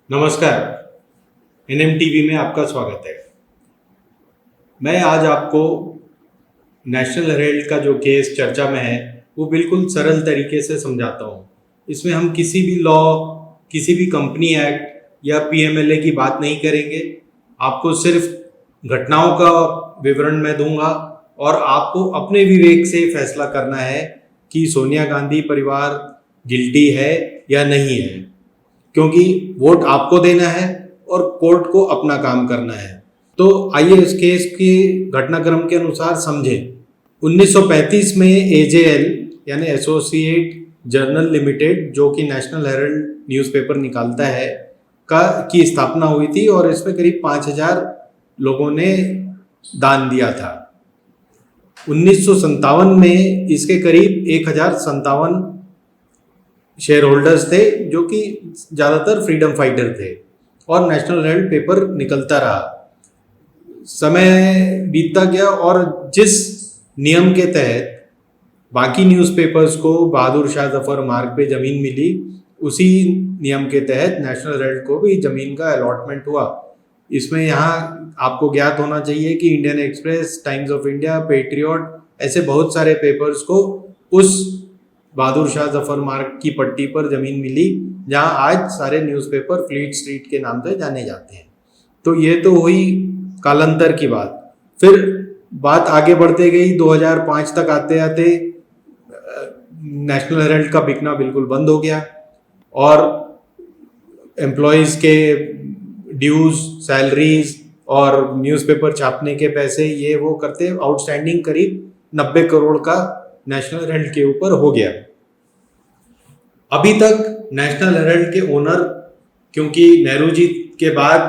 नमस्कार। एनएमटीवी में आपका स्वागत है। मैं आज आपको नेशनल हेराल्ड का जो केस चर्चा में है वो बिल्कुल सरल तरीके से समझाता हूँ। इसमें हम किसी भी लॉ, किसी भी कंपनी एक्ट या पीएमएलए की बात नहीं करेंगे। आपको सिर्फ घटनाओं का विवरण मैं दूंगा और आपको अपने विवेक से फैसला करना है कि सोनिया गांधी परिवार गिल्टी है या नहीं है, क्योंकि वोट आपको देना है और कोर्ट को अपना काम करना है। तो आइए इस केस के घटनाक्रम के अनुसार समझें। 1935 में एजेएल यानी एसोसिएट जर्नल लिमिटेड, जो कि नेशनल हेराल्ड न्यूज़पेपर निकालता है, की स्थापना हुई थी और इसमें करीब 5000 लोगों ने दान दिया था। 1957 में इसके करीब 1057 शेयर होल्डर्स थे, जो कि ज़्यादातर फ्रीडम फाइटर थे, और नेशनल हेराल्ड पेपर निकलता रहा। समय बीतता गया और जिस नियम के तहत बाकी न्यूज़पेपर्स को बहादुर शाह जफर मार्ग पे ज़मीन मिली, उसी नियम के तहत नेशनल हेराल्ड को भी ज़मीन का अलॉटमेंट हुआ। इसमें यहाँ आपको ज्ञात होना चाहिए कि Indian express, times of India, patriot, ऐसे बहुत सारे पेपर्स को उस बहादुर शाह जफर मार्ग की पट्टी पर ज़मीन मिली, जहाँ आज सारे न्यूज़पेपर फ्लीट स्ट्रीट के नाम से जाने जाते हैं। तो ये तो हुई कालांतर की बात। फिर बात आगे बढ़ते गई। 2005 तक आते आते नेशनल हेराल्ड का बिकना बिल्कुल बंद हो गया और एम्प्लॉयज़ के ड्यूज, सैलरीज और न्यूज़पेपर छापने के पैसे, ये वो करते आउटस्टैंडिंग करीब 90 करोड़ का नेशनल हेराल्ड के ऊपर हो गया। अभी तक नेशनल हेराल्ड के ओनर, क्योंकि नेहरू जी के बाद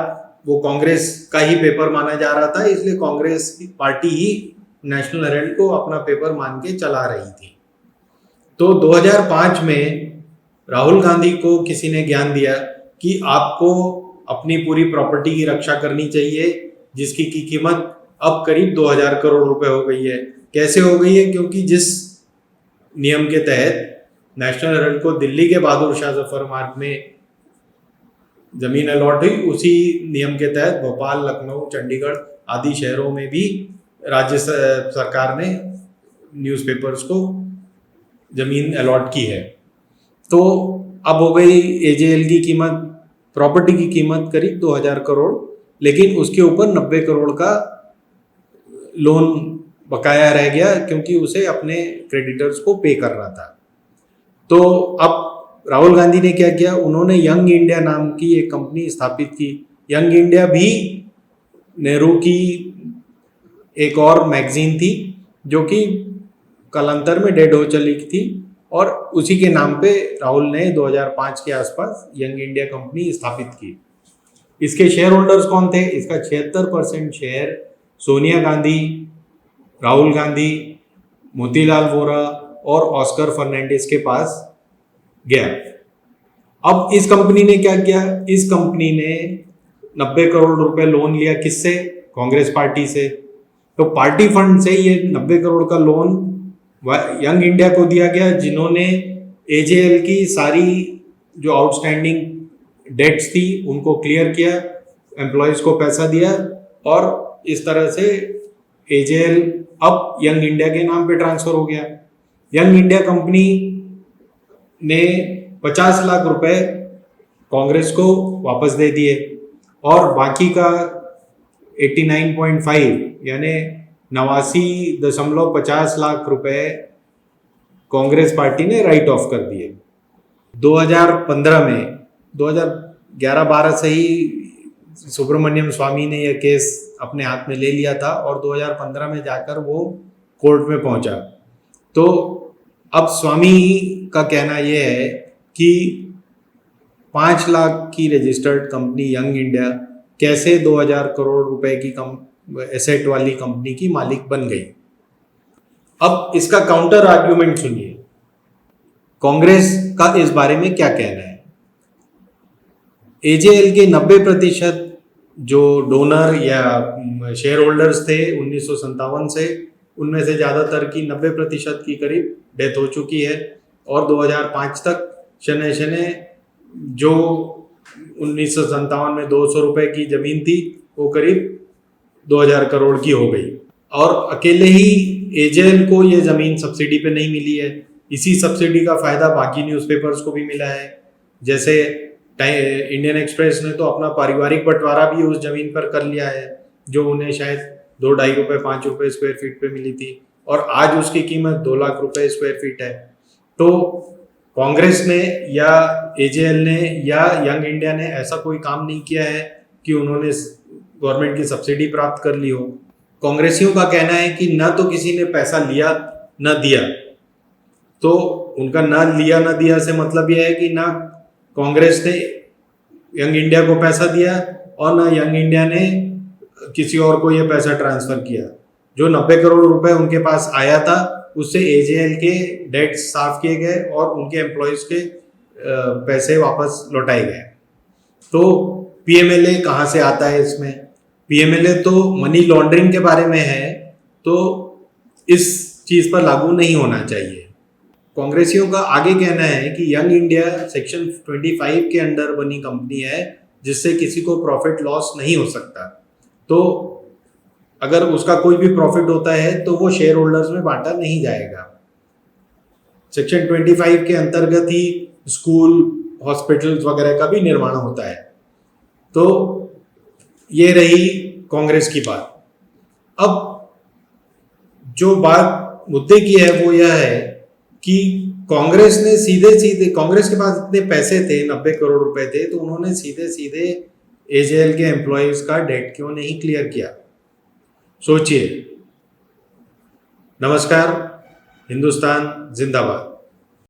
वो कांग्रेस का ही पेपर माना जा रहा था, इसलिए कांग्रेस की पार्टी ही नेशनल हेराल्ड को अपना पेपर मान के चला रही थी। तो 2005 में राहुल गांधी को किसी ने ज्ञान दिया कि आपको अपनी पूरी प्रॉपर्टी की रक्षा करनी चाहिए, जिसकी की कीमत अब करीब 2000 करोड़ रुपए हो गई है। कैसे हो गई है? क्योंकि जिस नियम के तहत नेशनल हेराल्ड को दिल्ली के बहादुर शाह जफर मार्ग में जमीन अलॉट हुई, उसी नियम के तहत भोपाल, लखनऊ, चंडीगढ़ आदि शहरों में भी राज्य सरकार ने न्यूज़पेपर्स को जमीन अलॉट की है। तो अब हो गई एजेएल की कीमत, प्रॉपर्टी की कीमत करीब 2000 करोड़, लेकिन उसके ऊपर 90 करोड़ का लोन बकाया रह गया, क्योंकि उसे अपने क्रेडिटर्स को पे करना था। तो अब राहुल गांधी ने क्या किया? उन्होंने यंग इंडिया नाम की एक कंपनी स्थापित की। यंग इंडिया भी नेहरू की एक और मैगजीन थी, जो कि कालांतर में डेड हो चली थी, और उसी के नाम पे राहुल ने 2005 के आसपास यंग इंडिया कंपनी स्थापित की। इसके शेयर होल्डर्स कौन थे? इसका 76% शेयर सोनिया गांधी, राहुल गांधी, मोतीलाल वोरा और ऑस्कर फर्नांडिस के पास गया। अब इस कंपनी ने क्या किया? इस कंपनी ने 90 करोड़ रुपए लोन लिया। किससे? कांग्रेस पार्टी से। तो पार्टी फंड से ये 90 करोड़ का लोन यंग इंडिया को दिया गया, जिन्होंने एजेएल की सारी जो आउटस्टैंडिंग डेट्स थी उनको क्लियर किया, एम्प्लॉयज़ को पैसा दिया, और इस तरह से एजेएल अब यंग इंडिया के नाम पे ट्रांसफर हो गया। यंग इंडिया कंपनी ने 50 लाख रुपए कांग्रेस को वापस दे दिए और बाकी का 89.5 यानी 89.50 लाख रुपए कांग्रेस पार्टी ने राइट ऑफ कर दिए। 2015 में 2011-12 से ही सुब्रमण्यम स्वामी ने यह केस अपने हाथ में ले लिया था और 2015 में जाकर वो कोर्ट में पहुंचा। तो अब स्वामी का कहना यह है कि 5 लाख की रजिस्टर्ड कंपनी यंग इंडिया कैसे 2000 करोड़ रुपए की एसेट वाली कंपनी की मालिक बन गई। अब इसका काउंटर आर्ग्यूमेंट सुनिए, कांग्रेस का इस बारे में क्या कहना है। एजेएल के 90% जो डोनर या शेयर होल्डर्स थे 1957 से, उनमें से ज़्यादातर की 90% की करीब डेथ हो चुकी है और 2005 तक शनै शनै जो 1957 में 200 रुपए की जमीन थी, वो करीब 2000 करोड़ की हो गई। और अकेले ही एजेएल को ये जमीन सब्सिडी पे नहीं मिली है, इसी सब्सिडी का फायदा बाकी न्यूज़पेपर्स को भी मिला है। जैसे इंडियन एक्सप्रेस ने तो अपना पारिवारिक बंटवारा भी उस जमीन पर कर लिया है, जो उन्हें शायद 2-2.5 रुपए 5 रुपए स्क्वायर फीट पे मिली थी, और आज उसकी कीमत 2 लाख रुपए स्क्वायर फीट है। तो कांग्रेस ने या एजेएल ने या यंग इंडिया ने ऐसा कोई काम नहीं किया है कि उन्होंने गवर्नमेंट की सब्सिडी प्राप्त कर ली हो। कांग्रेसियों का कहना है कि ना तो किसी ने पैसा लिया ना दिया, तो उनका ना लिया ना दिया से मतलब यह है कि ना कांग्रेस ने यंग इंडिया को पैसा दिया और ना यंग इंडिया ने किसी और को यह पैसा ट्रांसफर किया। जो 90 करोड़ रुपए उनके पास आया था, उससे एजेएल के डेट साफ किए गए और उनके एम्प्लॉयज के पैसे वापस लौटाए गए। तो पीएमएलए कहाँ से आता है इसमें? पीएमएलए तो मनी लॉन्ड्रिंग के बारे में है, तो इस चीज पर लागू नहीं होना चाहिए। कांग्रेसियों का आगे कहना है कि यंग इंडिया सेक्शन 25 के अंडर बनी कंपनी है, जिससे किसी को प्रॉफिट लॉस नहीं हो सकता। तो अगर उसका कोई भी प्रॉफिट होता है तो वो शेयर होल्डर्स में बांटा नहीं जाएगा। सेक्शन 25 के अंतर्गत ही स्कूल, हॉस्पिटल्स वगैरह का भी निर्माण होता है। तो ये रही कांग्रेस की बात। अब जो बात मुद्दे की है वो यह है कि कांग्रेस ने सीधे सीधे, कांग्रेस के पास इतने पैसे थे, 90 करोड़ रुपए थे, तो उन्होंने सीधे सीधे एजेएल के एम्प्लॉयज का डेट क्यों नहीं क्लियर किया? सोचिए। नमस्कार, हिंदुस्तान जिंदाबाद।